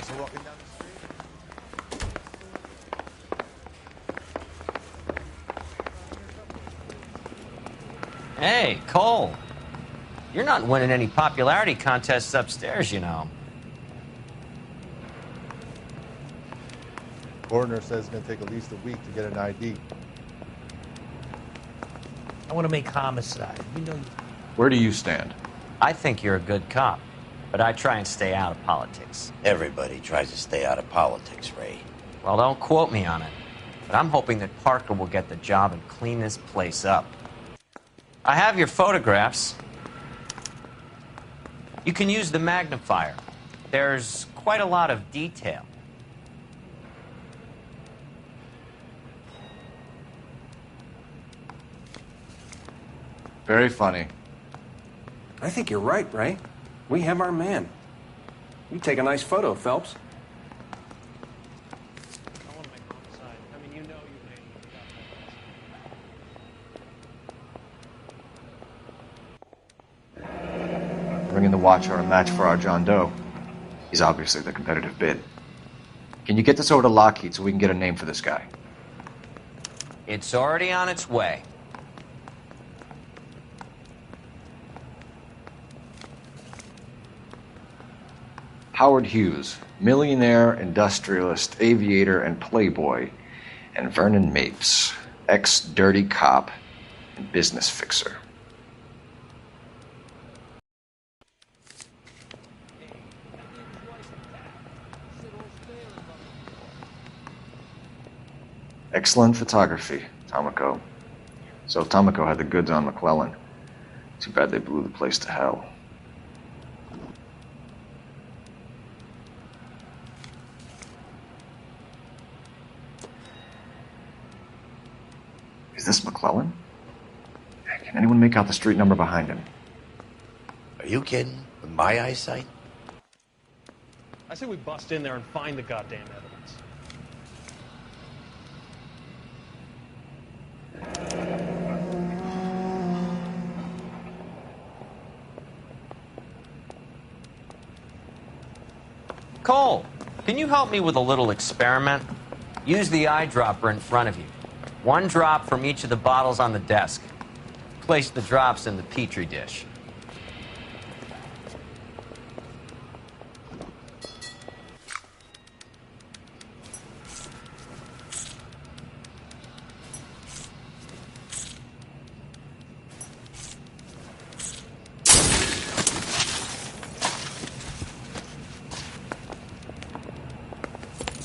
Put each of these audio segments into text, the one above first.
As we're walking down the street. Hey, Cole. You're not winning any popularity contests upstairs, you know. Coroner says it's going to take at least a week to get an ID. I want to make homicide. You know. Where do you stand? I think you're a good cop, but I try and stay out of politics. Everybody tries to stay out of politics, Ray. Well, don't quote me on it, but I'm hoping that Parker will get the job and clean this place up. I have your photographs. You can use the magnifier. There's quite a lot of detail. Very funny. I think you're right, Ray. We have our man. You take a nice photo, Phelps. I want to make homicide. I mean, you know you made Bringing the Watcher a match for our John Doe. He's obviously the competitive bid. Can you get this over to Lockheed so we can get a name for this guy? It's already on its way. Howard Hughes, millionaire, industrialist, aviator, and playboy, and Vernon Mapes, ex-dirty cop and business fixer. Excellent photography, Tomoko. So Tomoko had the goods on McClellan. Too bad they blew the place to hell. Is this McClellan? Can anyone make out the street number behind him? Are you kidding? With my eyesight? I say we bust in there and find the goddamn evidence. Cole, can you help me with a little experiment? Use the eyedropper in front of you. One drop from each of the bottles on the desk. Place the drops in the Petri dish.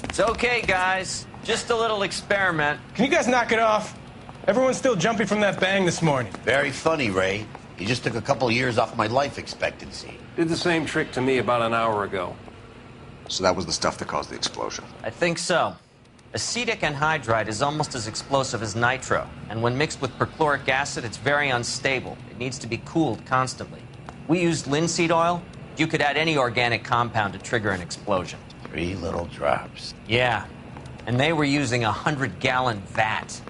It's okay, guys. Just a little experiment. Can you guys knock it off? Everyone's still jumpy from that bang this morning. Very funny, Ray. You just took a couple of years off my life expectancy. Did the same trick to me about an hour ago. So that was the stuff that caused the explosion. I think so. Acetic anhydride is almost as explosive as nitro, and when mixed with perchloric acid, it's very unstable. It needs to be cooled constantly. We used linseed oil. You could add any organic compound to trigger an explosion. 3 little drops. Yeah, and they were using a 100-gallon vat.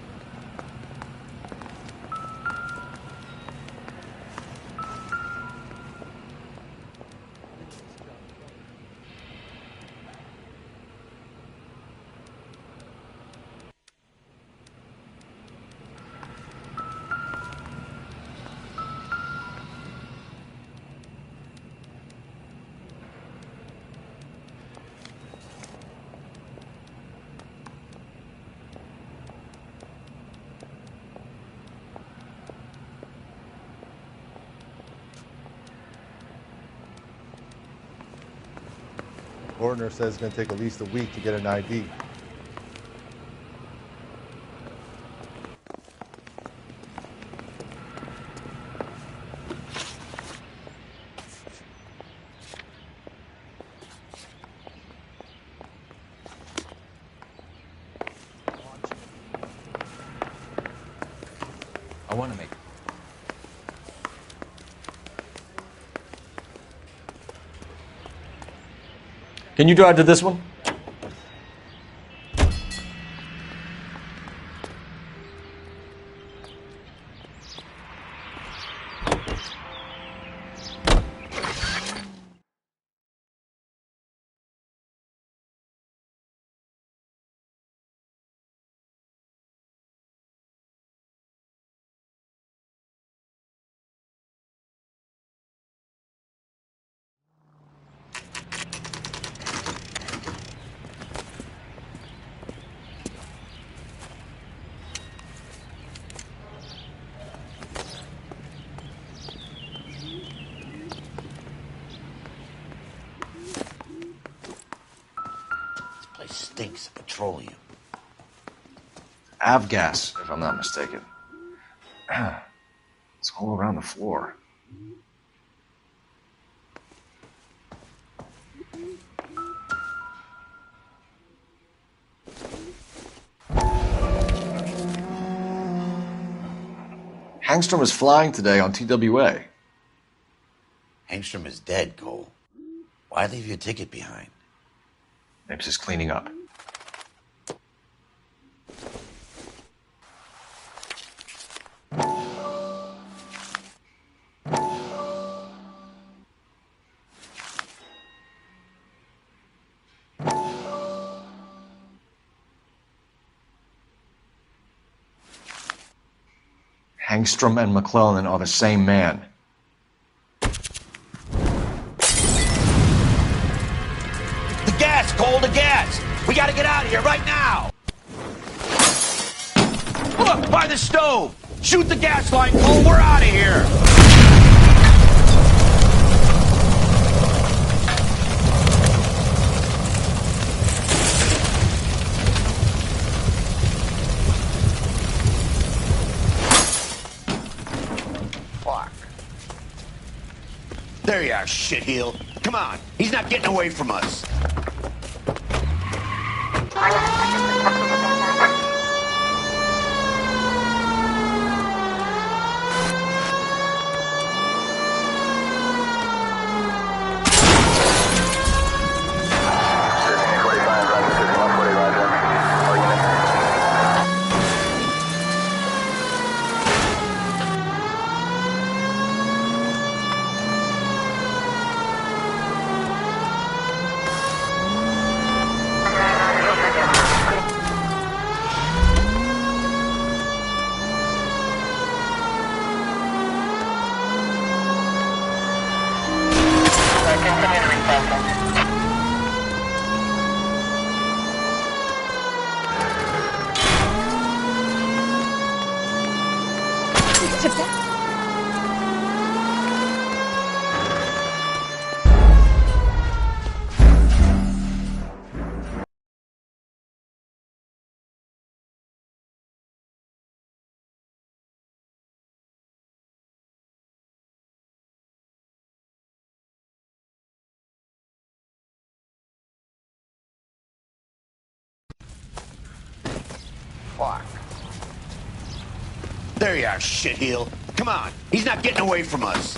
Coroner says it's going to take at least a week to get an ID. I want to make... Can you drive to this one? controlling you? Avgas, if I'm not mistaken. It's all around the floor. Hangstrom is flying today on TWA. Hangstrom is dead, Cole. Why leave your ticket behind? Maybe just cleaning up. Hangstrom and McClellan are the same man. The gas, Cole, the gas! We gotta get out of here right now! Look, by the stove! Shoot the gas line, Cole, we're out of here! Fuck. There you are, shitheel. Come on, he's not getting away from us. Fuck. There you are, shitheel. Come on, he's not getting away from us.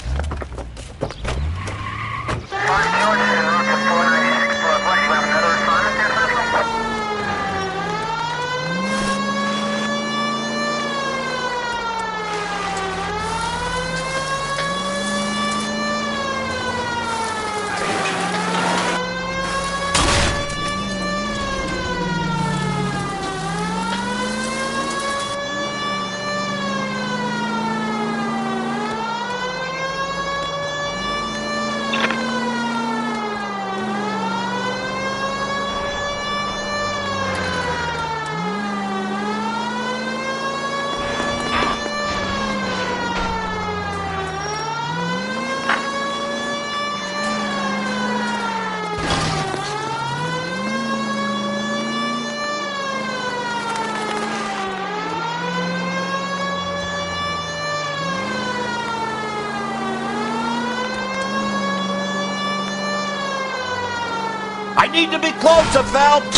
I need to be closer, Phelps!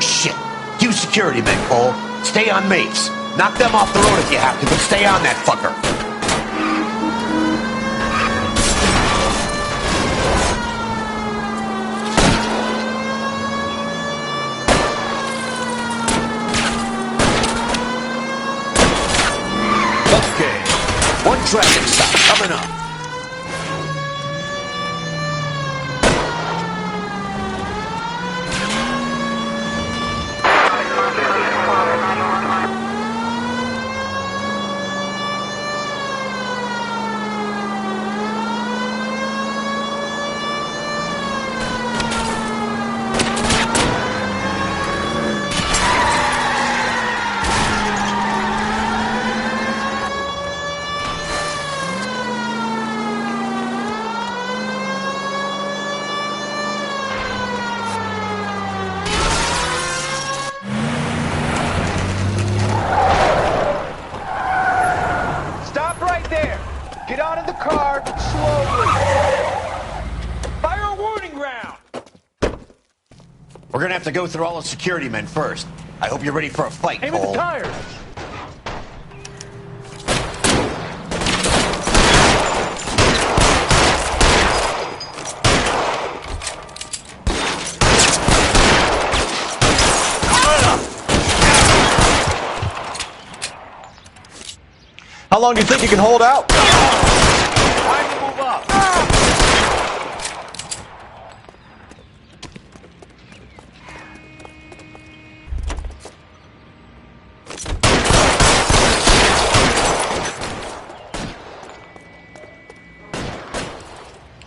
Shit. Use security men, Cole. Stay on mates. Knock them off the road if you have to, but stay on that fucker. One traffic stop coming up. car slowly. Fire a warning round. We're gonna have to go through all the security men first. I hope you're ready for a fight, Aim at Cole. the tires. How long do you think you can hold out? Time to move up.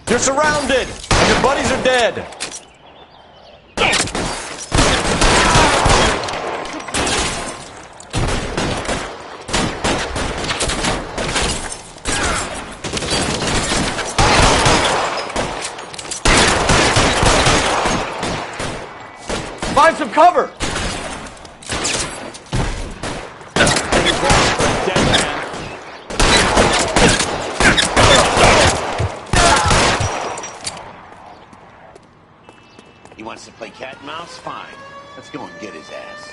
You're surrounded, and your buddies are dead. Find some cover! Dead man. He wants to play cat and mouse? Fine. Let's go and get his ass.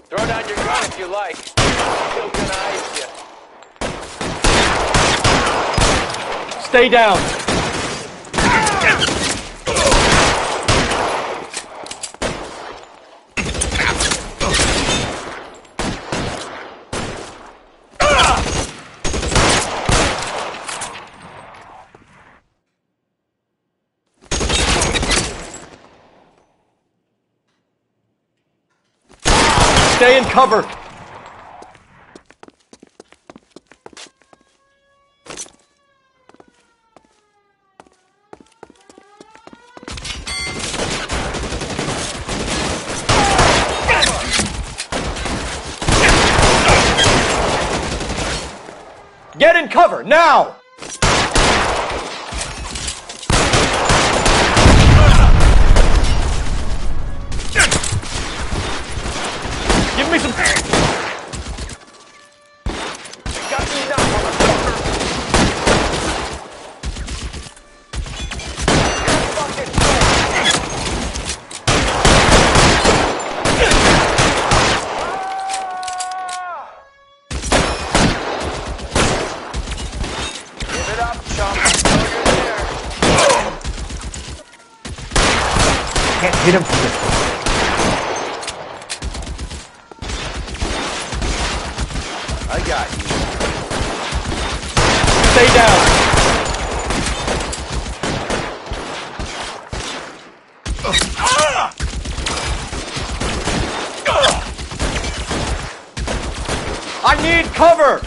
Throw down your gun if you like. Still gonna ice you. Stay down. Stay in cover. Get in cover, now! Give me some... Got me now, motherfucker. Fucking give it up, chump. Know you're there. Can't hit him from this. I got you. Stay down. I need cover.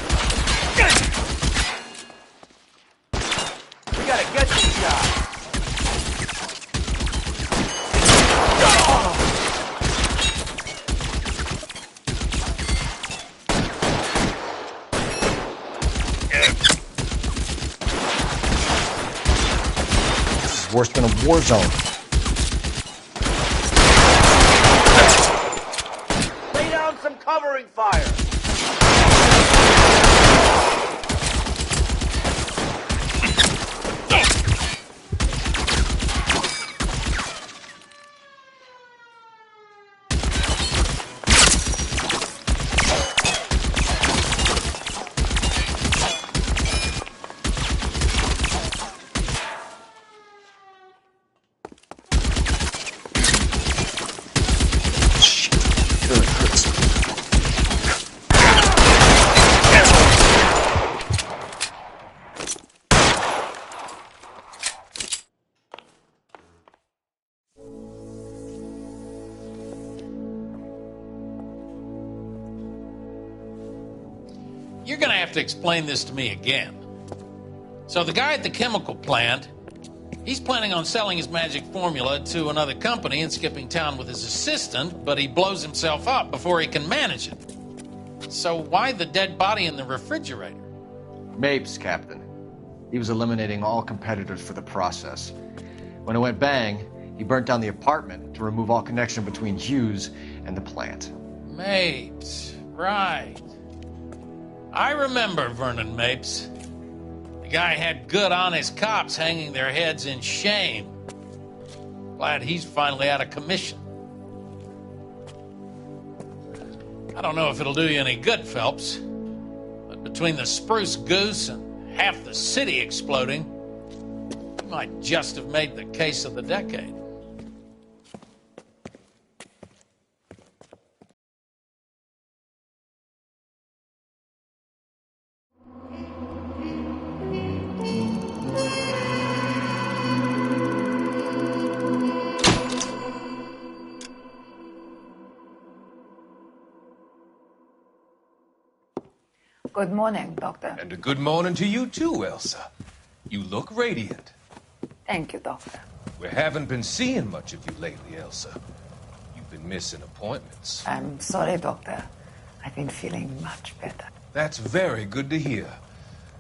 We gotta get these guys. Worse than a war zone. Lay down some covering fire. to explain this to me again. So the guy at the chemical plant, he's planning on selling his magic formula to another company and skipping town with his assistant, but he blows himself up before he can manage it. So why the dead body in the refrigerator? Mapes, Captain. He was eliminating all competitors for the process. When it went bang, he burnt down the apartment to remove all connection between Hughes and the plant. Mapes, right. I remember Vernon Mapes. The guy had good, honest cops hanging their heads in shame. Glad he's finally out of commission. I don't know if it'll do you any good, Phelps, but between the spruce goose and half the city exploding, you might just have made the case of the decade. Good morning, Doctor. And a good morning to you too, Elsa. You look radiant. Thank you, Doctor. We haven't been seeing much of you lately, Elsa. You've been missing appointments. I'm sorry, Doctor. I've been feeling much better. That's very good to hear.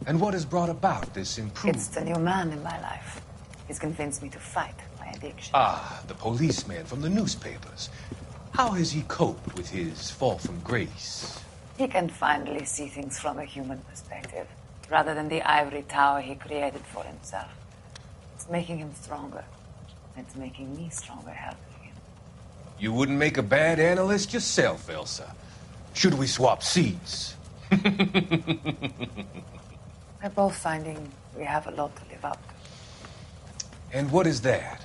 And what has brought about this improvement? It's the new man in my life. He's convinced me to fight my addiction. Ah, the policeman from the newspapers. How has he coped with his fall from grace? He can finally see things from a human perspective, rather than the ivory tower he created for himself. It's making him stronger. It's making me stronger helping him. You wouldn't make a bad analyst yourself, Elsa. Should we swap seats? We're both finding we have a lot to live up to. And what is that?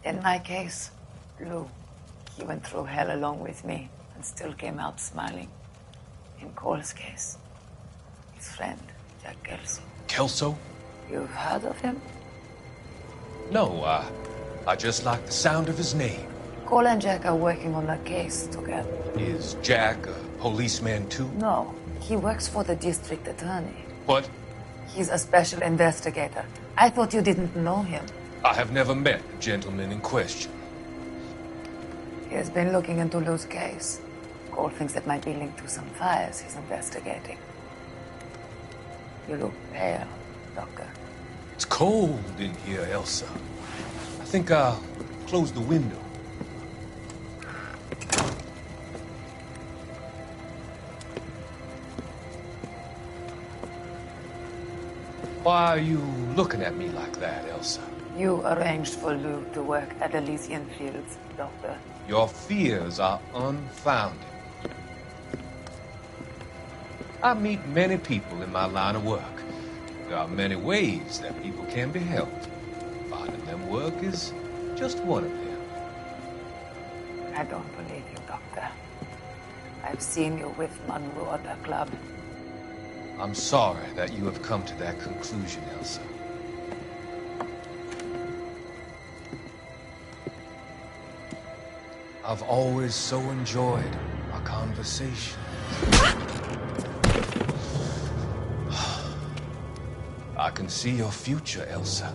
In my case, Lou. He went through hell along with me and still came out smiling. In Cole's case, his friend, Jack Kelso. Kelso? You've heard of him? No, I just like the sound of his name. Cole and Jack are working on a case together. Is Jack a policeman too? No, he works for the district attorney. What? He's a special investigator. I thought you didn't know him. I have never met the gentleman in question. He has been looking into Lou's case. Cole thinks it might be linked to some fires he's investigating. You look pale, Doctor. It's cold in here, Elsa. I think I'll close the window. Why are you looking at me like that, Elsa? You arranged for Lou to work at Elysian Fields, Doctor. Your fears are unfounded. I meet many people in my line of work. There are many ways that people can be helped. Finding them work is just one of them. I don't believe you, Doctor. I've seen you with Monroe at the club. I'm sorry that you have come to that conclusion, Elsa. I've always so enjoyed our conversation. I can see your future, Elsa.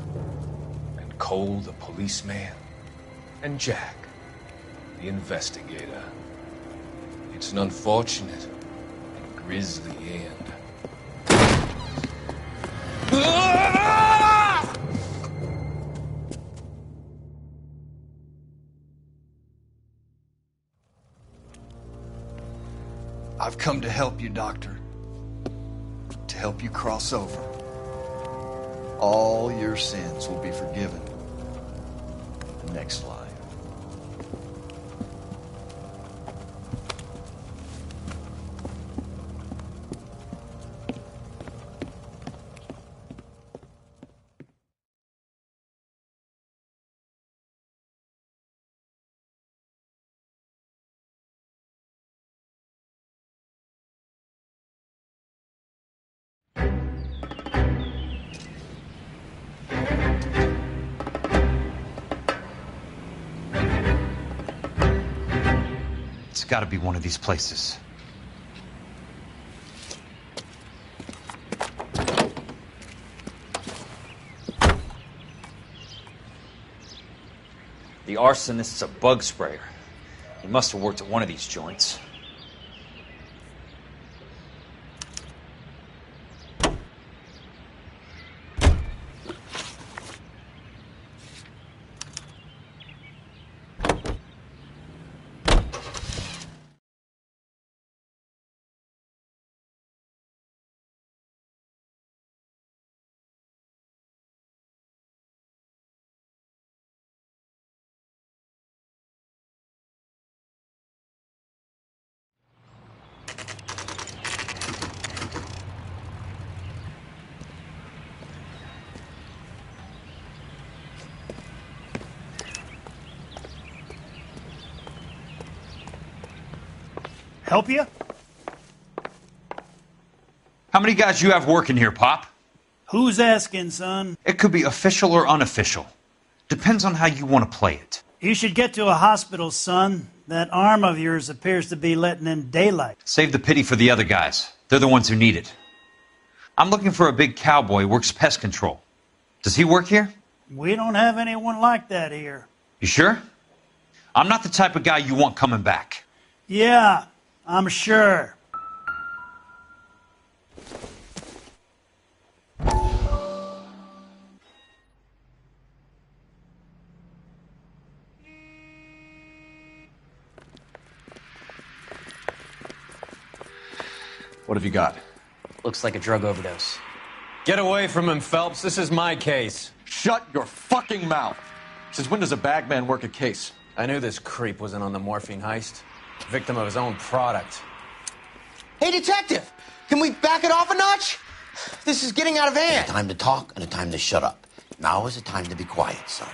And Cole, the policeman. And Jack, the investigator. It's an unfortunate and grisly end. I've come to help you, Doctor. To help you cross over. All your sins will be forgiven. The next life. It's got to be one of these places. The arsonist's a bug sprayer. He must have worked at one of these joints. Help you? How many guys you have working here, Pop? Who's asking, son? It could be official or unofficial. Depends on how you want to play it. You should get to a hospital, son. That arm of yours appears to be letting in daylight. Save the pity for the other guys. They're the ones who need it. I'm looking for a big cowboy who works pest control. Does he work here? We don't have anyone like that here. You sure? I'm not the type of guy you want coming back. Yeah, I'm sure. What have you got? Looks like a drug overdose. Get away from him, Phelps. This is my case. Shut your fucking mouth! Since when does a bagman work a case? I knew this creep wasn't on the morphine heist. Victim of his own product. Hey, detective! Can we back it off a notch? This is getting out of hand. A time to talk and a time to shut up. Now is the time to be quiet, son.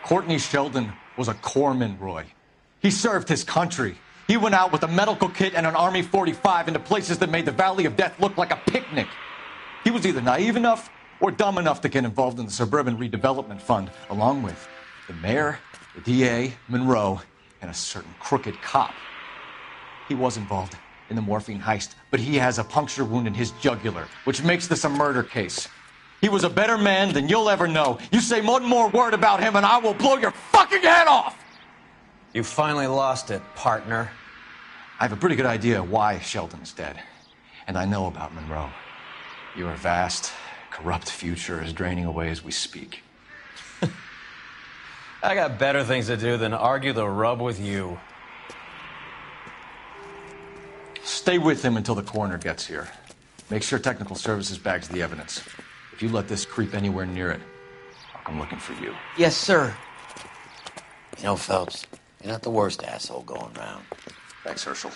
Courtney Sheldon was a corpsman, Roy. He served his country. He went out with a medical kit and an Army 45 into places that made the Valley of Death look like a picnic. He was either naive enough or dumb enough to get involved in the Suburban Redevelopment Fund, along with the mayor, the DA, Monroe, and a certain crooked cop. He was involved in the morphine heist, but he has a puncture wound in his jugular, which makes this a murder case. He was a better man than you'll ever know. You say one more word about him and I will blow your fucking head off! You finally lost it, partner. I have a pretty good idea why Sheldon is dead. And I know about Monroe. Your vast, corrupt future is draining away as we speak. I got better things to do than argue the rub with you. Stay with him until the coroner gets here. Make sure technical services bags the evidence. If you let this creep anywhere near it, I'll come looking for you. Yes, sir. You know, Phelps, you're not the worst asshole going round. Thanks, Herschel.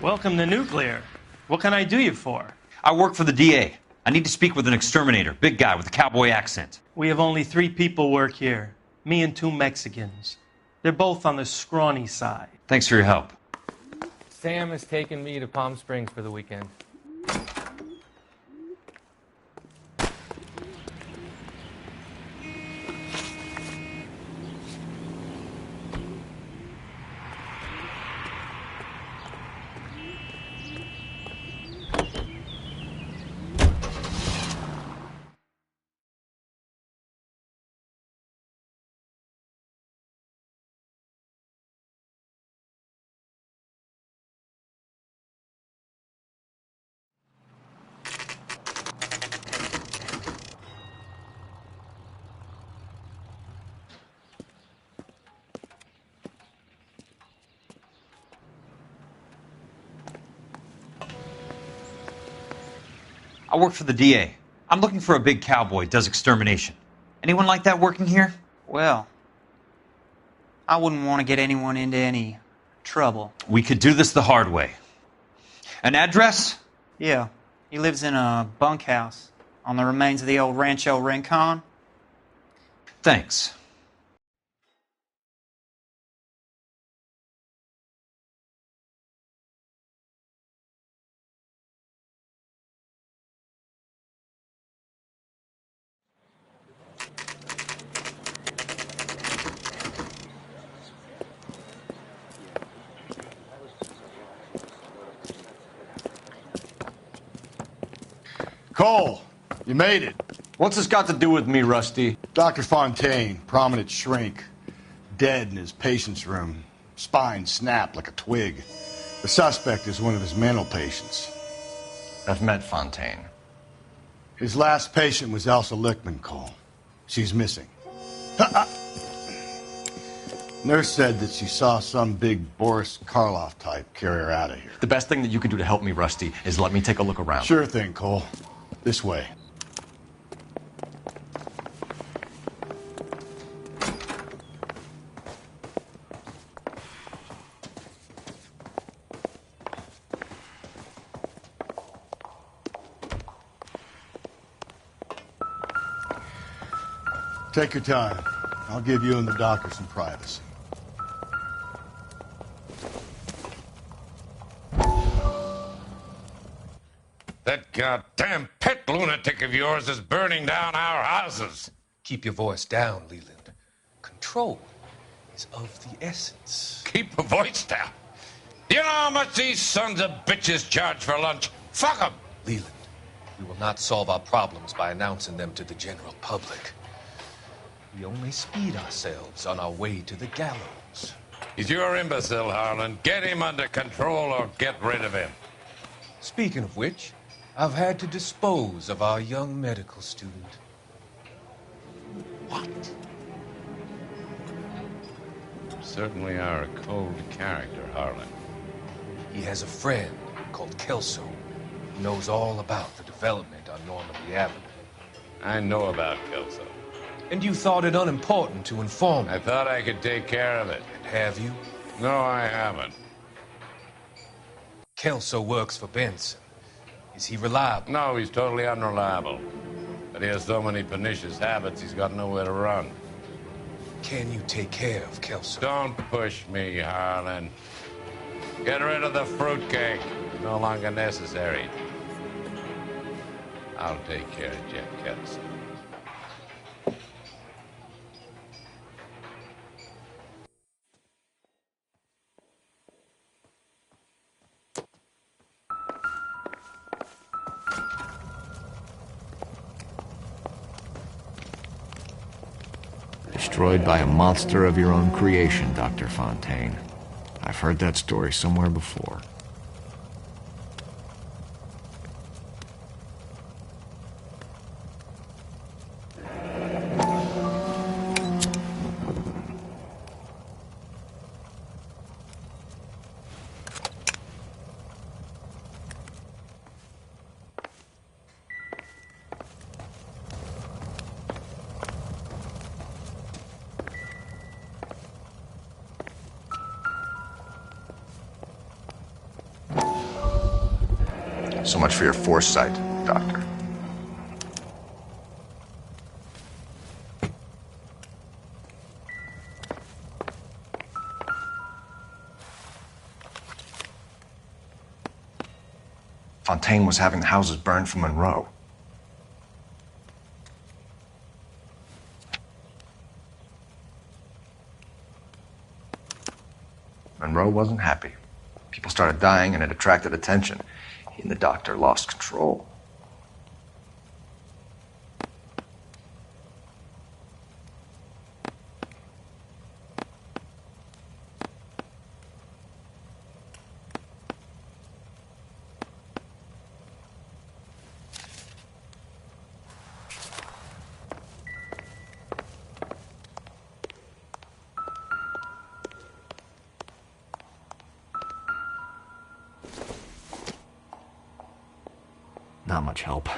Welcome to Nuclear. What can I do you for? I work for the DA. I need to speak with an exterminator, big guy with a cowboy accent. We have only 3 people work here. Me and 2 Mexicans. They're both on the scrawny side. Thanks for your help. Sam has taken me to Palm Springs for the weekend. I work for the DA. I'm looking for a big cowboy who does extermination. Anyone like that working here? Well, I wouldn't want to get anyone into any Trouble. We could do this the hard way. An address? Yeah. He lives in a bunkhouse on the remains of the old Rancho Rincon. Thanks. Cole, you made it. What's this got to do with me, Rusty? Dr. Fontaine, prominent shrink, dead in his patient's room. Spine snapped like a twig. The suspect is one of his mental patients. I've met Fontaine. His last patient was Elsa Lichtman, Cole. She's missing. Nurse said that she saw some big Boris Karloff type carry her out of here. The best thing that you can do to help me, Rusty, is let me take a look around. Sure thing, Cole. This way. Take your time. I'll give you and the doctor some privacy. That goddamn pet lunatic of yours is burning down our houses. Keep your voice down, Leland. Control is of the essence. Keep your voice down? You know how much these sons of bitches charge for lunch? Fuck them! Leland, we will not solve our problems by announcing them to the general public. We only speed ourselves on our way to the gallows. He's your imbecile, Harlan. Get him under control or get rid of him. Speaking of which, I've had to dispose of our young medical student. What? You certainly are a cold character, Harlan. He has a friend called Kelso who knows all about the development on Normandy Avenue. I know about Kelso. And you thought it unimportant to inform me. I thought I could take care of it. And have you? No, I haven't. Kelso works for Benson. Is he reliable? No, he's totally unreliable. But he has so many pernicious habits, he's got nowhere to run. Can you take care of Kelso? Don't push me, Harlan. Get rid of the fruitcake. It's no longer necessary. I'll take care of Jeff Kelso. Destroyed by a monster of your own creation, Dr. Fontaine. I've heard that story somewhere before. So much for your foresight, Doctor. Fontaine was having the houses burned for Monroe. Monroe wasn't happy. People started dying and it attracted attention. He and the doctor lost control. Not much help.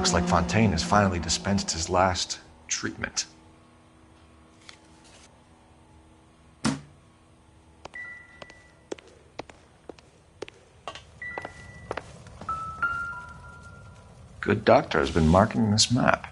Looks like Fontaine has finally dispensed his last treatment. Good doctor has been marking this map.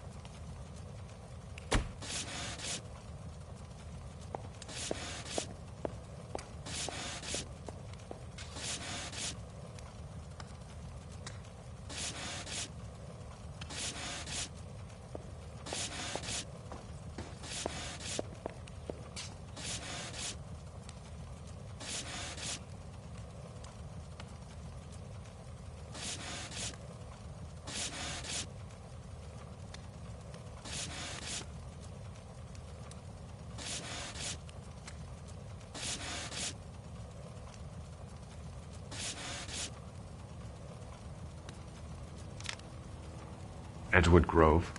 Edgewood Grove,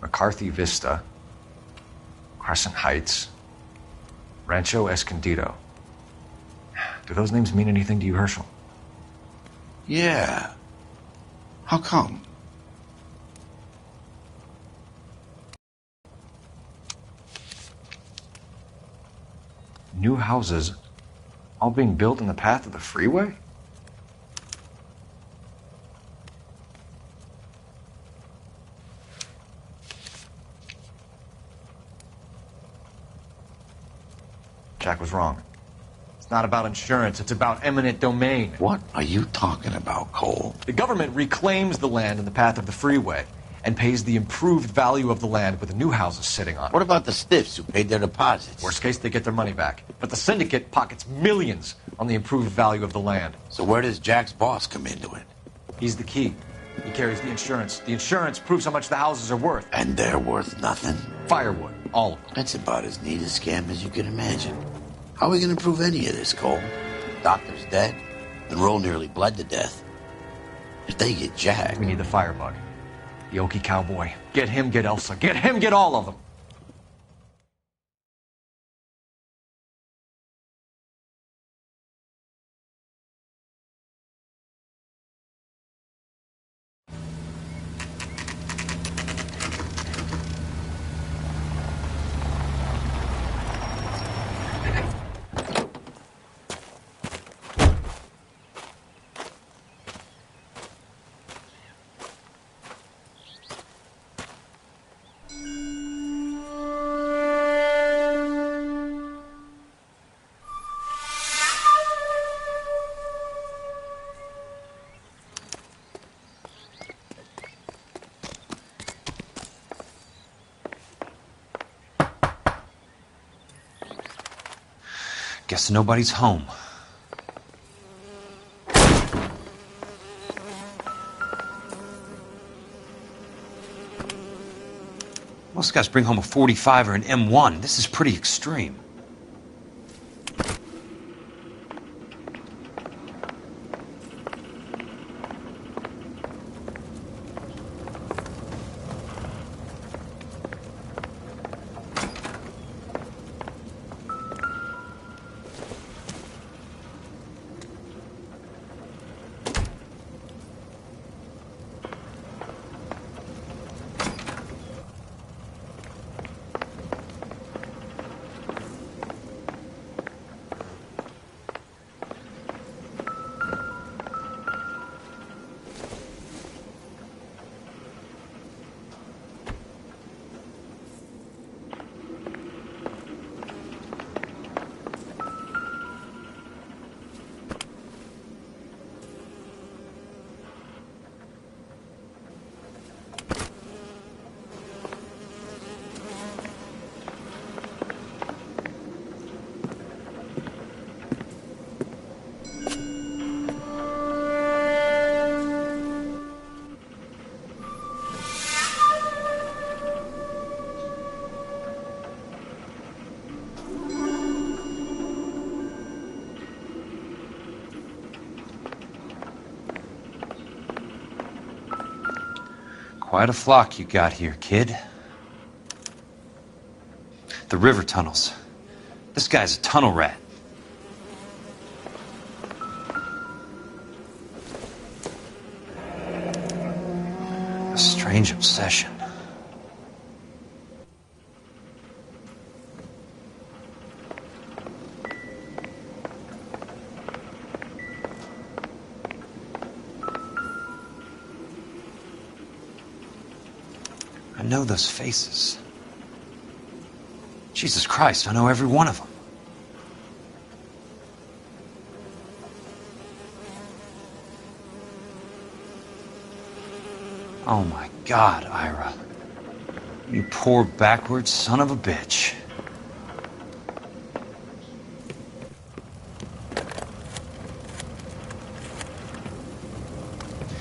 McCarthy Vista, Crescent Heights, Rancho Escondido. Do those names mean anything to you, Herschel? Yeah. How come? New houses all being built in the path of the freeway? Jack was wrong. It's not about insurance, it's about eminent domain. What are you talking about, Cole? The government reclaims the land in the path of the freeway and pays the improved value of the land with the new houses sitting on it. What about the stiffs who paid their deposits? Worst case, they get their money back. But the syndicate pockets millions on the improved value of the land. So where does Jack's boss come into it? He's the key. He carries the insurance. The insurance proves how much the houses are worth. And they're worth nothing? Firewood, all of them. That's about as neat a scam as you can imagine. How are we going to prove any of this, Cole? Doctor's dead, and Roll nearly bled to death. If they get Jack... We need the firebug. The Okie cowboy. Get him, get Elsa. Get him, get all of them. Guess nobody's home. Most guys bring home a 45 or an M1. This is pretty extreme. Quite a flock you got here, kid. The river tunnels. This guy's a tunnel rat. strange obsession. I know those faces. Jesus Christ, I know every one of them. Oh my God, Ira. You poor backwards son of a bitch.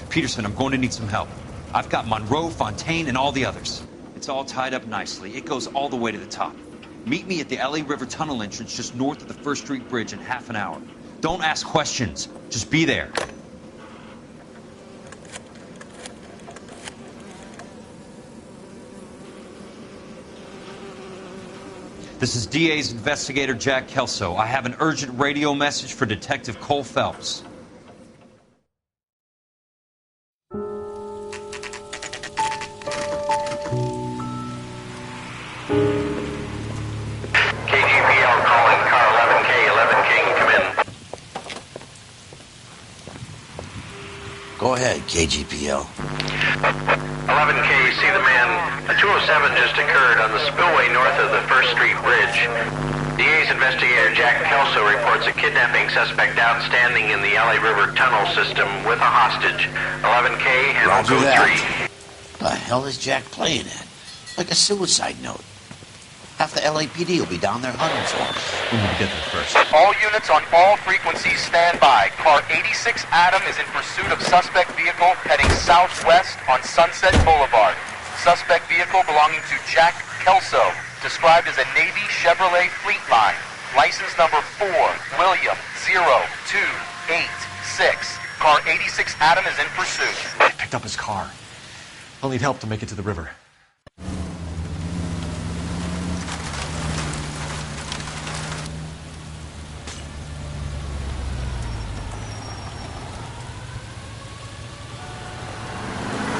Peterson, I'm going to need some help. I've got Monroe, Fontaine, and all the others. It's all tied up nicely. It goes all the way to the top. Meet me at the LA River Tunnel entrance just north of the First Street Bridge in half an hour. Don't ask questions. Just be there. This is DA's investigator Jack Kelso. I have an urgent radio message for Detective Cole Phelps. Go ahead, KGPL. 11K, see the man. A 207 just occurred on the spillway north of the First Street Bridge. DA's investigator Jack Kelso reports a kidnapping suspect outstanding in the LA River tunnel system with a hostage. 11K, handle Roger code that. 3. The hell is Jack playing at? Like a suicide note. Half the LAPD will be down there hunting for him. We need to get there first. All units on all frequencies stand by. Car 86 Adam is in pursuit of suspect vehicle heading southwest on Sunset Boulevard. Suspect vehicle belonging to Jack Kelso, described as a Navy Chevrolet Fleetline. License number 4, William 0286. Car 86 Adam is in pursuit. Picked up his car. I'll need help to make it to the river.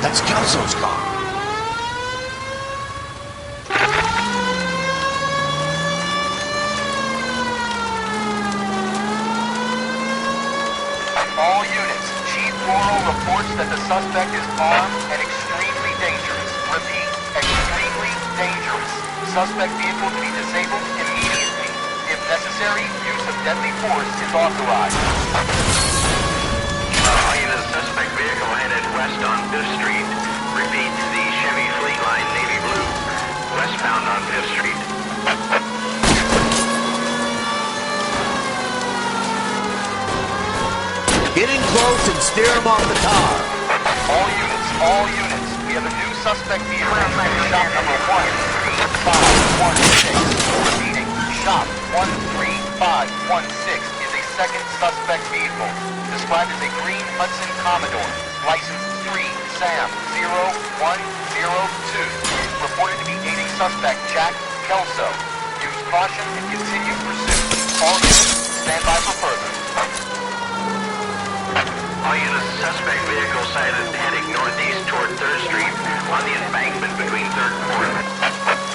That's Kelso's car. All units, Chief Laurel reports that the suspect is armed and extremely dangerous. Repeat, extremely dangerous. Suspect vehicle to be disabled immediately. If necessary, use of deadly force is authorized. The suspect vehicle headed west on Fifth Street. Repeat, the Chevy Fleetline navy blue. Westbound on Fifth Street. Get in close and steer him off the car. All units. We have a new suspect vehicle in shop number 13516. Repeating, shop 13516 is a second suspect vehicle, described as a green Hudson Commodore, license 3 Sam 0102, reported to be aiding suspect Jack Kelso. Use caution and continue pursuit. All units, stand by for further. All units, suspect vehicle sighted heading northeast toward 3rd Street on the embankment between 3rd and 4th.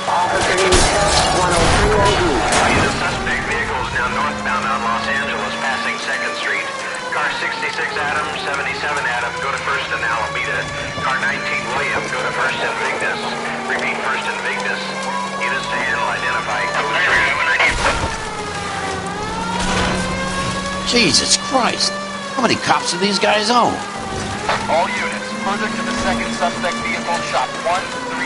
Officer Intel 103 OD. All units, suspect vehicle is now northbound on Los Angeles, passing 2nd Street. Car 66 Adam, 77 Adam, go to 1st and Alameda. Car 19 William, go to 1st and Vignes. Repeat, 1st and Vignes. Units to handle, identify code 3. Jesus Christ. How many cops do these guys own? All units, further to the second suspect vehicle, shop 13516.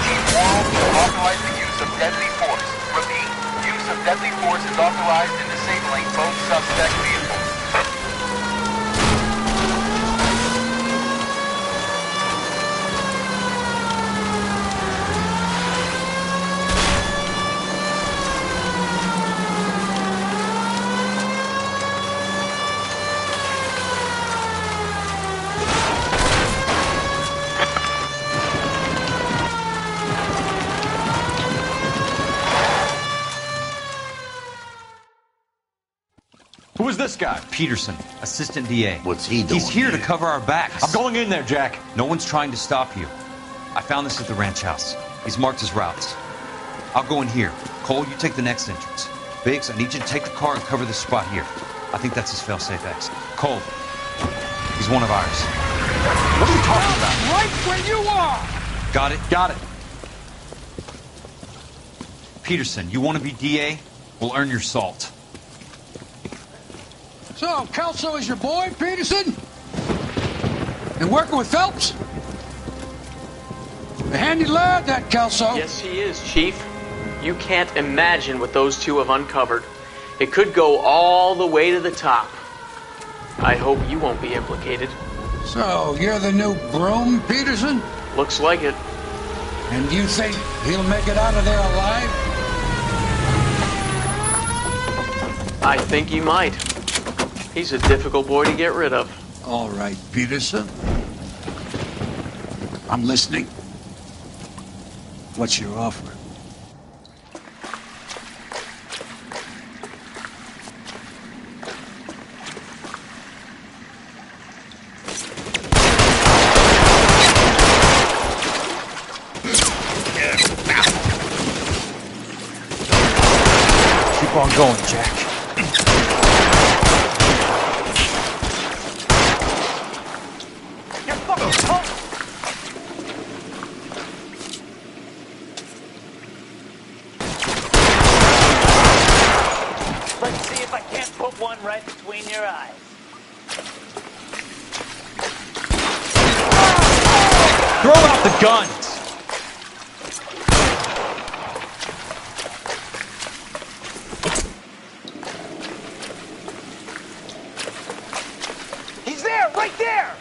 Chief Laurel will authorize the use of deadly force. Repeat, use of deadly force is authorized in disabling both suspect vehicles. Who is this guy? Peterson, assistant DA. What's he doing? He's here to cover our backs. I'm going in there, Jack. No one's trying to stop you. I found this at the ranch house. He's marked his routes. I'll go in here. Cole, you take the next entrance. Biggs, I need you to take the car and cover this spot here. I think that's his fail-safe exit. Cole, he's one of ours. What are you talking about? Right where you are! Got it? Got it. Peterson, you want to be DA? We'll earn your salt. So, Kelso is your boy, Peterson? And working with Phelps? A handy lad, that Kelso. Yes, he is, Chief. You can't imagine what those two have uncovered. It could go all the way to the top. I hope you won't be implicated. So, you're the new broom, Peterson? Looks like it. And you think he'll make it out of there alive? I think he might. He's a difficult boy to get rid of. All right, Peterson. I'm listening. What's your offer? Keep on going, Jack. Let's see if I can't put one right between your eyes. Throw out the guns! He's there, right there!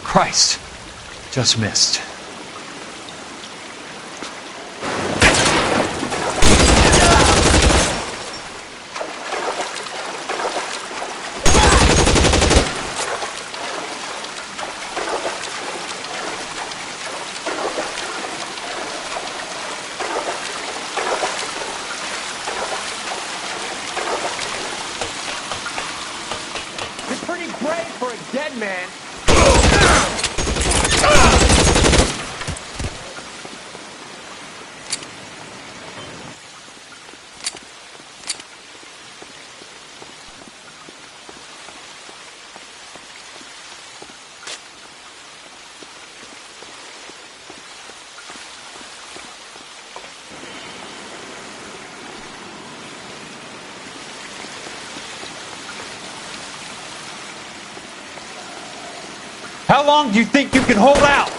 Christ. Just missed. You're pretty brave for a dead man. How long do you think you can hold out?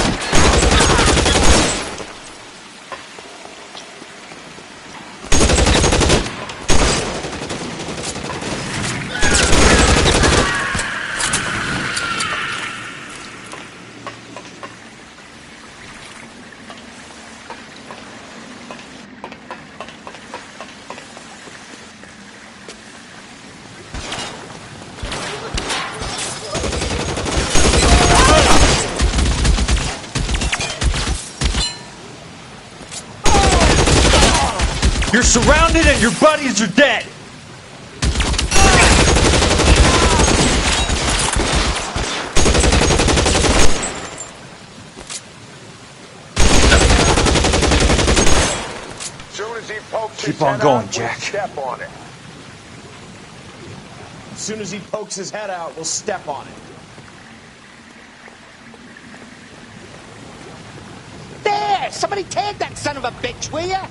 You're surrounded and your buddies are dead. Soon as he pokes Keep his on head going, out, Jack. we'll step on it. As soon as he pokes his head out, we'll step on it. There! Somebody tag that son of a bitch, will ya?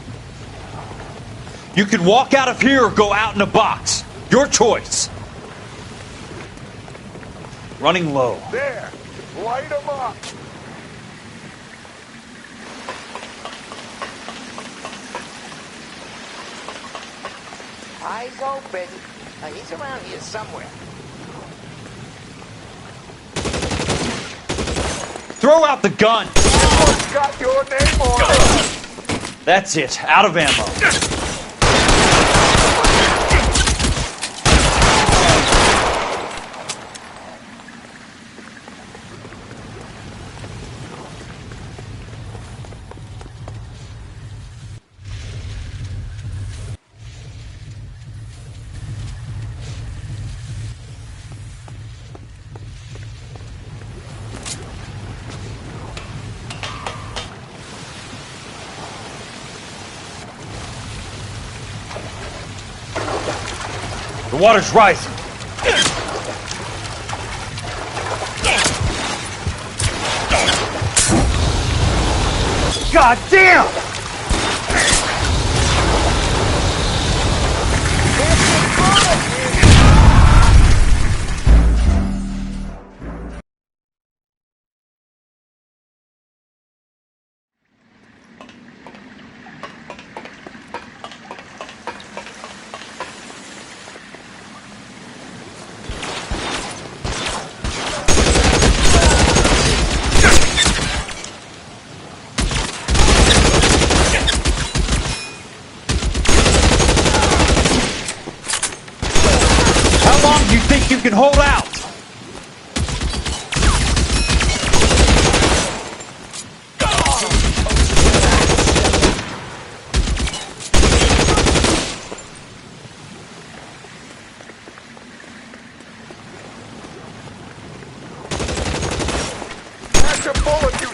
You can walk out of here or go out in a box. Your choice. Running low. There! Light him up! Eyes open. He's around here somewhere. Throw out the gun! It's got your name on it! That's it. Out of ammo. The water's rising. God damn! You can hold out.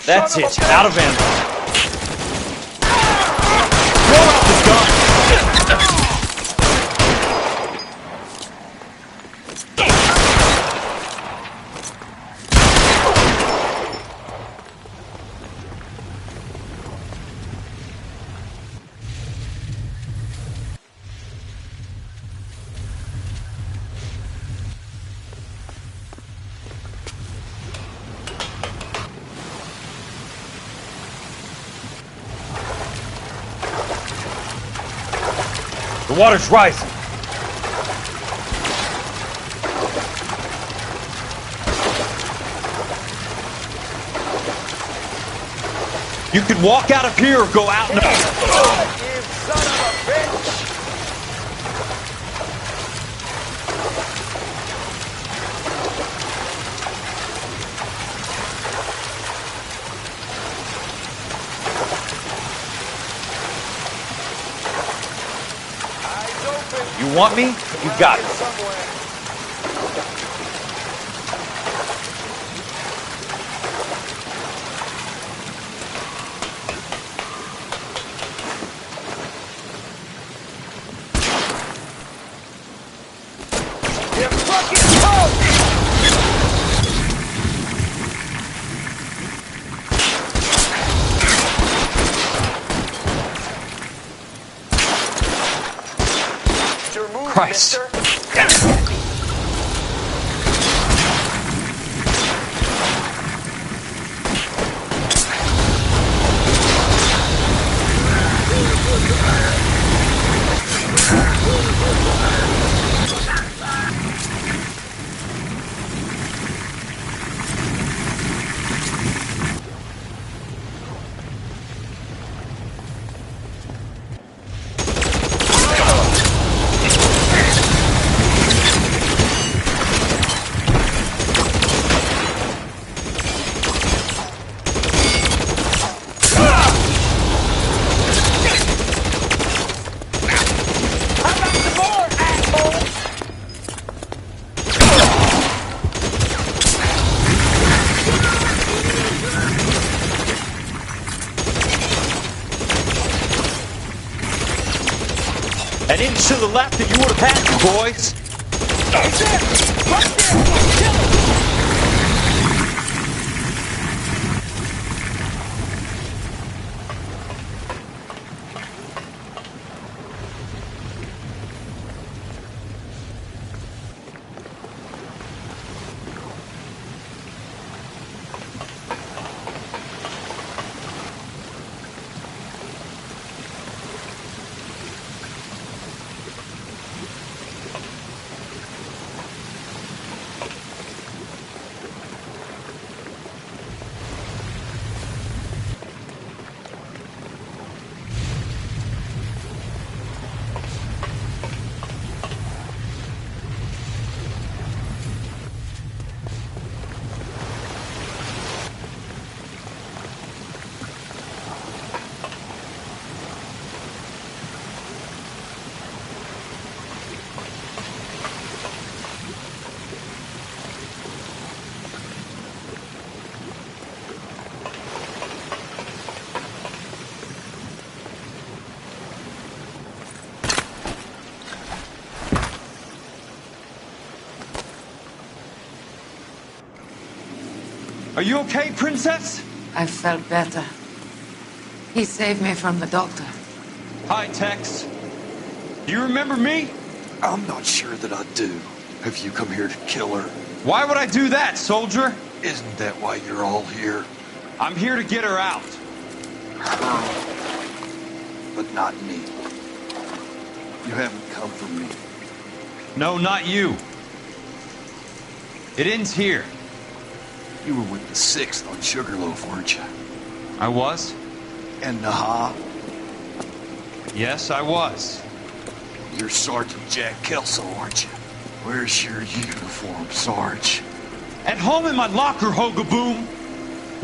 That's it. Out of ammo. Throw out the gun. The water's rising. You can walk out of here or go out now. You son of a bitch! You want me? You got it. You fucking punk! Christ. An inch to the left and you would have had you, boys. Right there! Kill him! Are you okay, Princess? I felt better. He saved me from the doctor. Hi, Tex. Do you remember me? I'm not sure that I do. Have you come here to kill her? Why would I do that, soldier? Isn't that why you're all here? I'm here to get her out. Her. But not me. You haven't come for me. No, not you. It ends here. You were with the 6th on Sugarloaf, weren't you? I was? And Naha? Yes, I was. You're Sergeant Jack Kelso, aren't you? Where's your uniform, Sarge? At home in my locker, Hogaboom.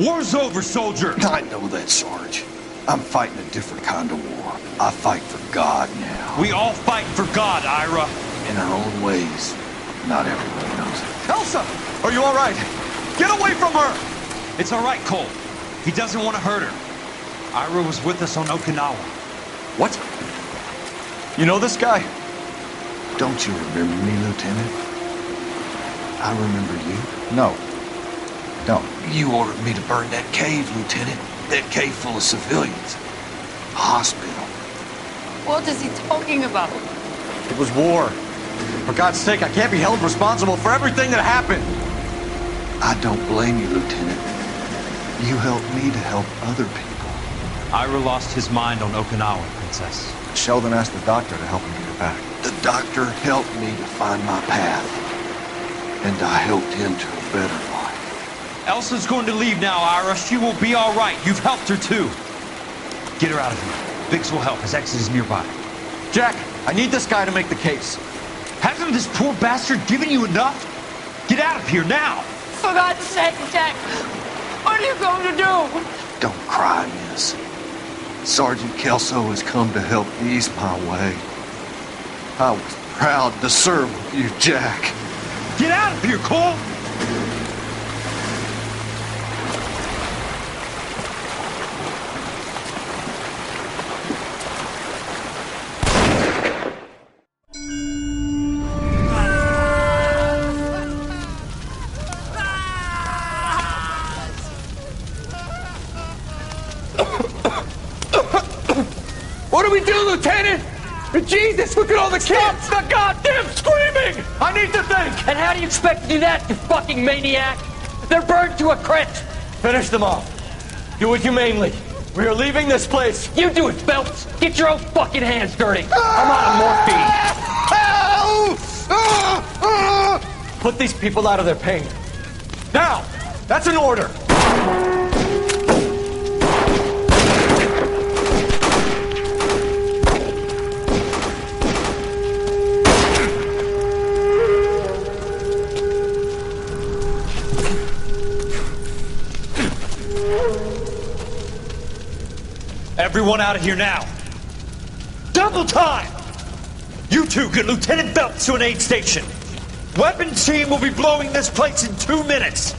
War's over, soldier. I know that, Sarge. I'm fighting a different kind of war. I fight for God now. We all fight for God, Ira. In our own ways. Not everyone knows it. Elsa! Are you all right? Get away from her! It's all right, Cole. He doesn't want to hurt her. Ira was with us on Okinawa. What? You know this guy? Don't you remember me, Lieutenant? I remember you. No. Don't. You ordered me to burn that cave, Lieutenant. That cave full of civilians. A hospital. What is he talking about? It was war. For God's sake, I can't be held responsible for everything that happened. I don't blame you, Lieutenant. You helped me to help other people. Ira lost his mind on Okinawa, Princess. Sheldon asked the doctor to help him get it back. The doctor helped me to find my path. And I helped him to a better life. Elsa's going to leave now, Ira. She will be all right. You've helped her, too. Get her out of here. Biggs will help. His exit is nearby. Jack, I need this guy to make the case. Hasn't this poor bastard given you enough? Get out of here now! For God's sake, Jack! What are you going to do? Don't cry, miss. Sergeant Kelso has come to help ease my way. I was proud to serve with you, Jack. Get out of here, Cole! What do we do, Lieutenant? Jesus, look at all the kids! Stop the goddamn screaming! I need to think! And how do you expect to do that, you fucking maniac? They're burned to a crisp! Finish them off. Do it humanely. We are leaving this place. You do it, Phelps! Get your own fucking hands dirty! I'm out of morphine! Put these people out of their pain. Now! That's an order! Everyone out of here now. Double time! You two get Lieutenant Phelps to an aid station. Weapons team will be blowing this place in 2 minutes.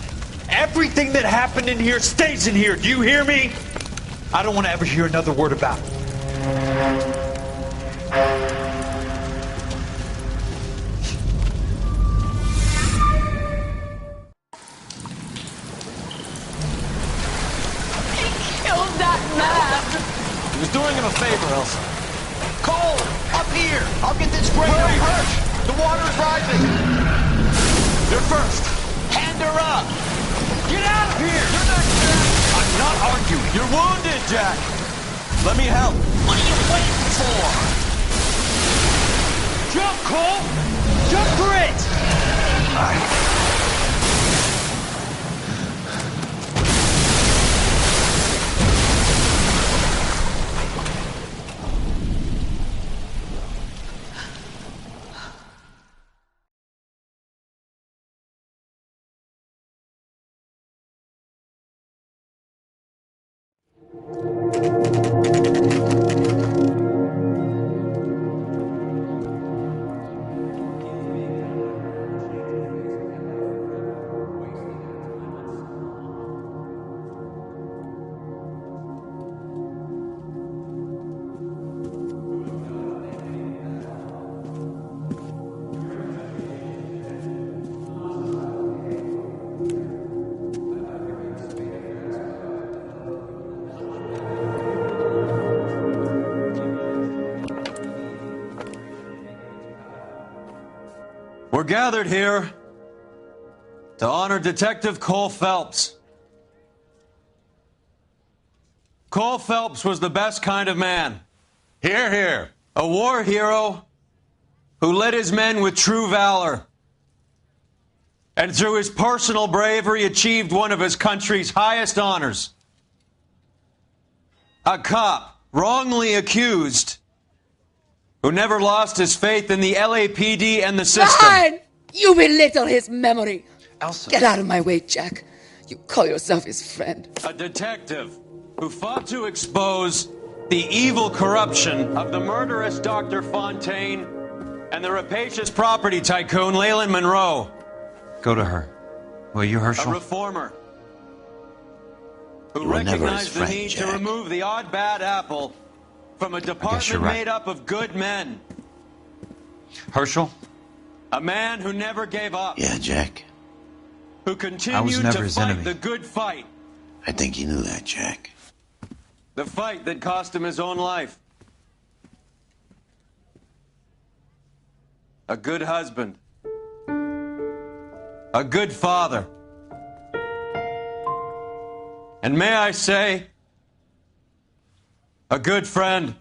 Everything that happened in here stays in here. Do you hear me? I don't want to ever hear another word about it. He was doing him a favor, Elsa. Cole, up here! I'll get this grader first! The water's rising! You're first! Hand her up! Get out of here! You're not Jack! I'm not arguing. You're wounded, Jack! Let me help. What are you waiting for? Jump, Cole! Jump for it! We're gathered here to honor Detective Cole Phelps. Cole Phelps was the best kind of man. Hear, hear. A war hero who led his men with true valor. And through his personal bravery achieved one of his country's highest honors. A cop wrongly accused who never lost his faith in the LAPD and the system. Fine! You belittle his memory. Elsa. Get out of my way, Jack. You call yourself his friend. A detective who fought to expose the evil corruption of the murderous Dr. Fontaine and the rapacious property tycoon Leyland Monroe. Go to her. Will you, Herschel? A reformer who You were never his recognized the friend, need Jack. to remove the odd bad apple from a department you're right. made up of good men. Herschel? A man who never gave up. Yeah, Jack. Who I was continued never to his fight enemy. the good fight. I think you knew that, Jack. The fight that cost him his own life. A good husband. A good father. And may I say, a good friend.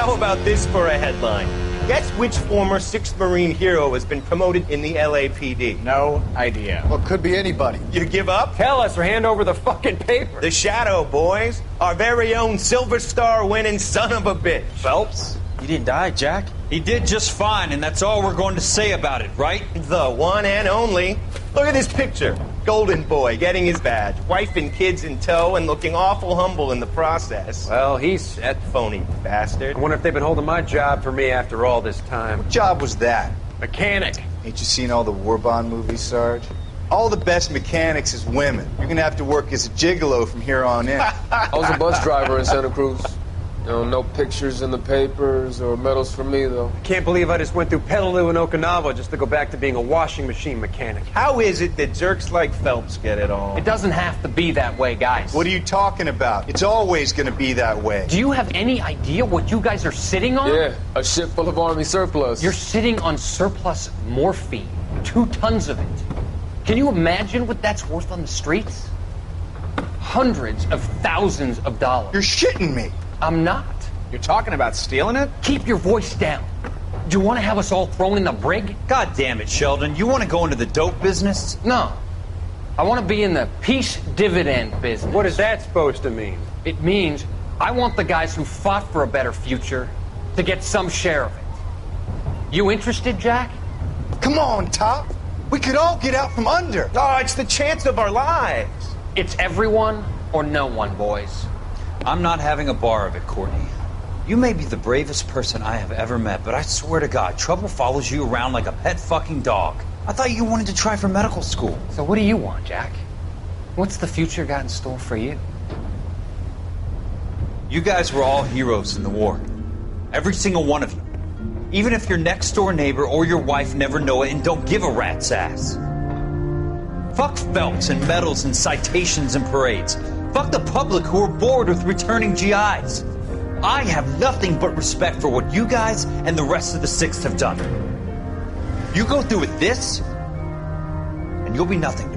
How about this for a headline? Guess which former 6th Marine hero has been promoted in the LAPD? No idea. Well, could be anybody. You give up? Tell us or hand over the fucking paper. The Shadow, boys. Our very own Silver Star winning son of a bitch. Phelps? He didn't die, Jack. He did just fine, and that's all we're going to say about it, right? The one and only. Look at this picture. Golden boy getting his badge, wife and kids in tow, and looking awful humble in the process. Well, he's set. Phony bastard. I wonder if they've been holding my job for me after all this time. What job was that? Mechanic. Ain't you seen all the war bond movies, Sarge? All the best mechanics is women. You're gonna have to work as a gigolo from here on in. I was a bus driver in Santa Cruz. No pictures in the papers or medals for me, though. I can't believe I just went through Peleliu and Okinawa just to go back to being a washing machine mechanic. How is it that jerks like Phelps get it all? It doesn't have to be that way, guys. What are you talking about? It's always gonna be that way. Do you have any idea what you guys are sitting on? Yeah, a ship full of Army surplus. You're sitting on surplus morphine. 2 tons of it. Can you imagine what that's worth on the streets? Hundreds of thousands of dollars. You're shitting me. I'm not. You're talking about stealing it? Keep your voice down. Do you want to have us all thrown in the brig? God damn it, Sheldon. You want to go into the dope business? No. I want to be in the peace dividend business. What is that supposed to mean? It means I want the guys who fought for a better future to get some share of it. You interested, Jack? Come on, Top. We could all get out from under. Oh, it's the chance of our lives. It's everyone or no one, boys. I'm not having a bar of it, Courtney. You may be the bravest person I have ever met, but I swear to God, trouble follows you around like a pet fucking dog. I thought you wanted to try for medical school. So what do you want, Jack? What's the future got in store for you? You guys were all heroes in the war. Every single one of you. Even if your next door neighbor or your wife never know it and don't give a rat's ass. Fuck Phelps and medals and citations and parades. Fuck the public who are bored with returning GIs. I have nothing but respect for what you guys and the rest of the 6th have done. You go through with this, and you'll be nothing.